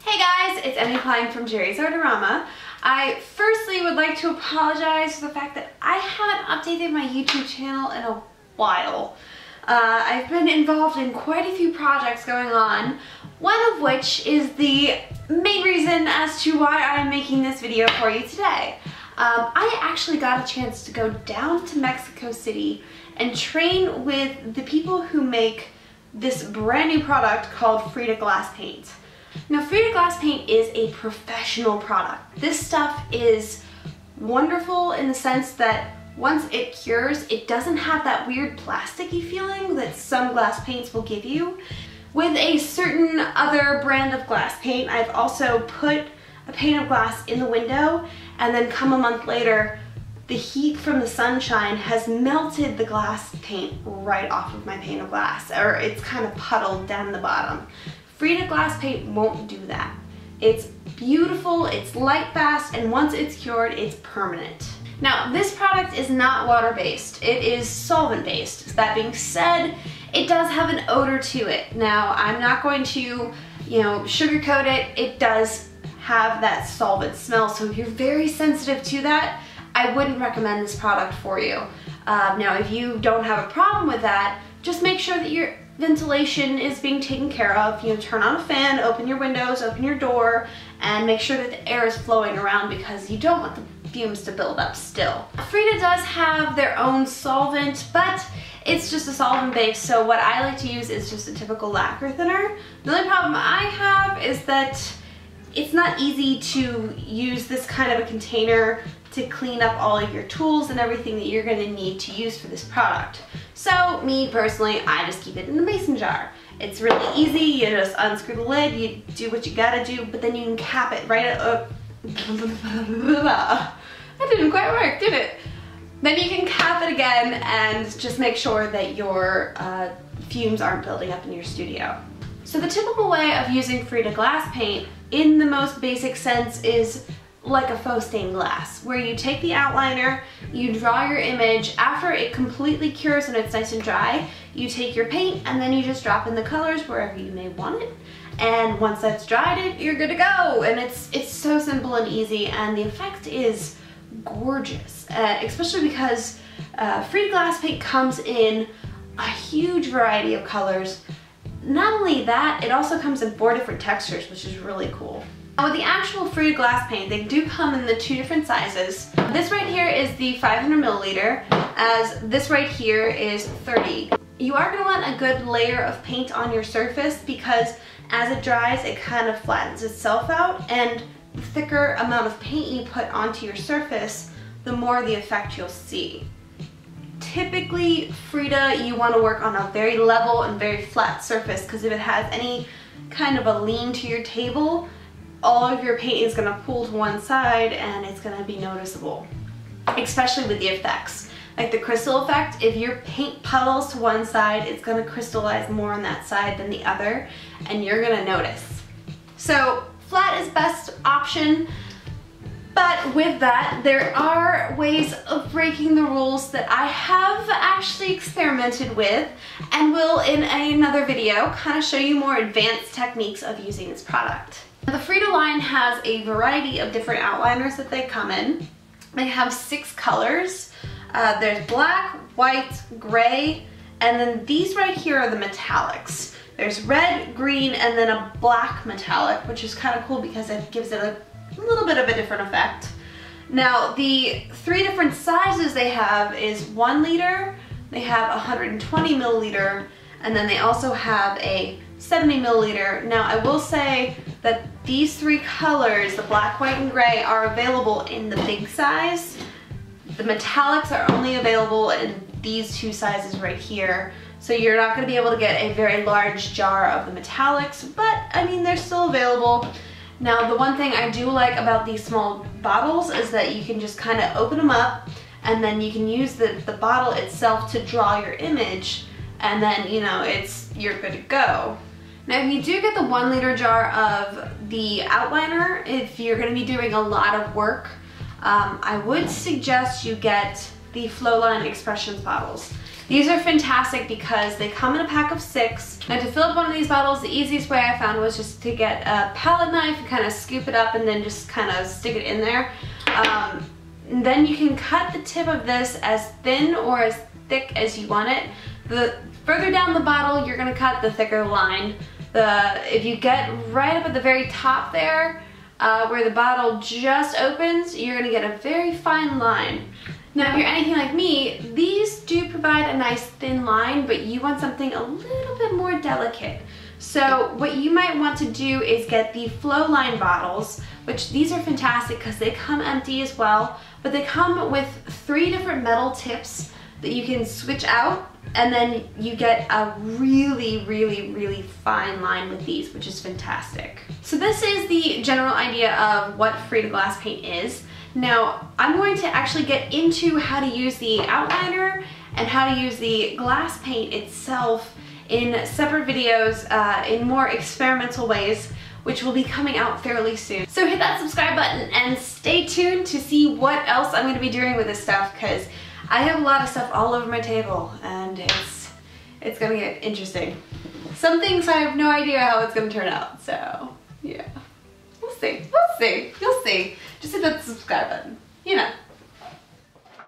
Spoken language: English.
Hey guys, it's Emily Klein from Jerry's Artorama. I firstly would like to apologize for the fact that I haven't updated my YouTube channel in a while. I've been involved in quite a few projects going on, one of which is the main reason as to why I'm making this video for you today. I actually got a chance to go down to Mexico City and train with the people who make this brand new product called Frida glass paint. Now, Frida glass paint is a professional product. This stuff is wonderful in the sense that once it cures, it doesn't have that weird plasticky feeling that some glass paints will give you. With a certain other brand of glass paint, I've also put a pane of glass in the window, and then come a month later, the heat from the sunshine has melted the glass paint right off of my pane of glass, or it's kind of puddled down the bottom. Frida glass paint won't do that. It's beautiful, it's light fast, and once it's cured, it's permanent. Now, this product is not water-based, it is solvent-based. That being said, it does have an odor to it. Now, I'm not going to, sugarcoat it. It does have that solvent smell, so if you're very sensitive to that, I wouldn't recommend this product for you. Now, if you don't have a problem with that, just make sure that your ventilation is being taken care of. Turn on a fan, open your windows, open your door, and make sure that the air is flowing around because you don't want the fumes to build up still. Frida does have their own solvent, but it's just a solvent base, so what I like to use is just a typical lacquer thinner. The only problem I have is that it's not easy to use this kind of a container to clean up all of your tools and everything that you're going to need to use for this product. So me personally, I just keep it in a mason jar. It's really easy. You just unscrew the lid, you do what you gotta do, but then you can cap it right at that didn't quite work, did it? Then you can cap it again and just make sure that your fumes aren't building up in your studio. So the typical way of using Frida glass paint in the most basic sense is like a faux stained glass, where you take the outliner, you draw your image. After it completely cures and it's nice and dry, you take your paint and then you just drop in the colors wherever you may want it. And once that's dried, you're good to go. And it's so simple and easy, and the effect is gorgeous, especially because Frida glass paint comes in a huge variety of colors. Not only that, it also comes in 4 different textures, which is really cool. Now, with the actual Frida glass paint, they do come in the 2 different sizes. This right here is the 500 milliliter, as this right here is 30. You are going to want a good layer of paint on your surface because as it dries, it kind of flattens itself out, and the thicker amount of paint you put onto your surface, the more the effect you'll see. Typically, Frida, you want to work on a very level and very flat surface, because if it has any kind of a lean to your table, all of your paint is going to pool to one side and it's going to be noticeable, especially with the effects. Like the crystal effect, if your paint puddles to one side, it's going to crystallize more on that side than the other, and you're going to notice. So flat is best option, but with that, there are ways of breaking the rules that I have actually experimented with, and will in another video kind of show you more advanced techniques of using this product. The Frida line has a variety of different outliners that they come in. They have 6 colors. There's black, white, gray, and then these right here are the metallics. There's red, green, and then a black metallic, which is kind of cool because it gives it a little bit of a different effect. Now, the 3 different sizes they have is 1 liter, they have 120 milliliter, and then they also have a 70 milliliter. Now, I will say that these 3 colors, the black, white, and gray, are available in the big size. The metallics are only available in these 2 sizes right here. So you're not going to be able to get a very large jar of the metallics, but I mean, they're still available. Now, the one thing I do like about these small bottles is that you can just kind of open them up, and then you can use the bottle itself to draw your image, and then, you're good to go. Now, if you do get the 1 liter jar of the outliner, if you're going to be doing a lot of work, I would suggest you get the Flowline Expressions bottles. These are fantastic because they come in a pack of 6. Now to fill up one of these bottles, the easiest way I found was just to get a palette knife and kind of scoop it up and then just kind of stick it in there. Then you can cut the tip of this as thin or as thick as you want it. The further down the bottle you're going to cut, the thicker the line. If you get right up at the very top there, where the bottle just opens, you're going to get a very fine line. Now if you're anything like me, these do provide a nice thin line, but you want something a little bit more delicate. So what you might want to do is get the flow line bottles, which these are fantastic because they come empty as well, but they come with 3 different metal tips that you can switch out, and then you get a really, really, really fine line with these, which is fantastic. So this is the general idea of what Frida glass paint is. Now I'm going to actually get into how to use the outliner and how to use the glass paint itself in separate videos in more experimental ways, which will be coming out fairly soon. So hit that subscribe button and stay tuned to see what else I'm going to be doing with this stuff, because I have a lot of stuff all over my table and it's going to get interesting. Some things I have no idea how it's going to turn out, so yeah. We'll see. We'll see. You'll see. Just hit that subscribe button. You know.